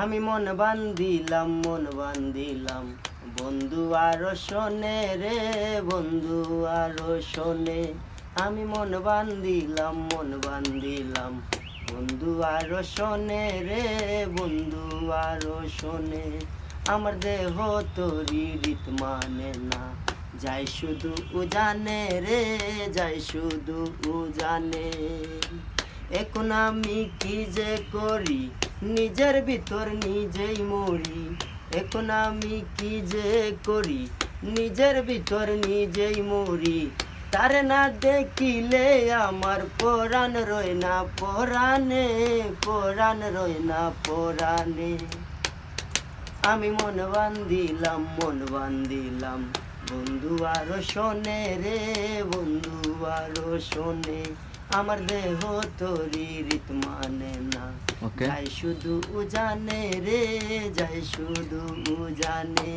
আমি মন বান্ধিলাম বন্ধু আরো শোনে রে, বন্ধু আরো শোনে। আমি মন বান্ধিলাম বন্ধু আরো শোনে রে, বন্ধু আরো শোনে। আমার দেহ তোরি রীত মানে না, যাই শুধু জানে রে, যাই শুধু জানে। এখন আমি কি যে করি, নিজের ভিতর নিজেই মরি। এখন আমি কি যে করি, নিজের ভিতর নিজেই মরি। তার না দেখিলে আমার পরাণ রয় না পরাণে, পরাণ রয় না পরাণে। আমি মন বান্ধিলাম বন্ধু আরো শোনে রে, বন্ধু আরো শোনে। আমার দেহ তোরি রীত মানে না, ওকে। যাই শুধু জানে রে, যাই শুধু জানে।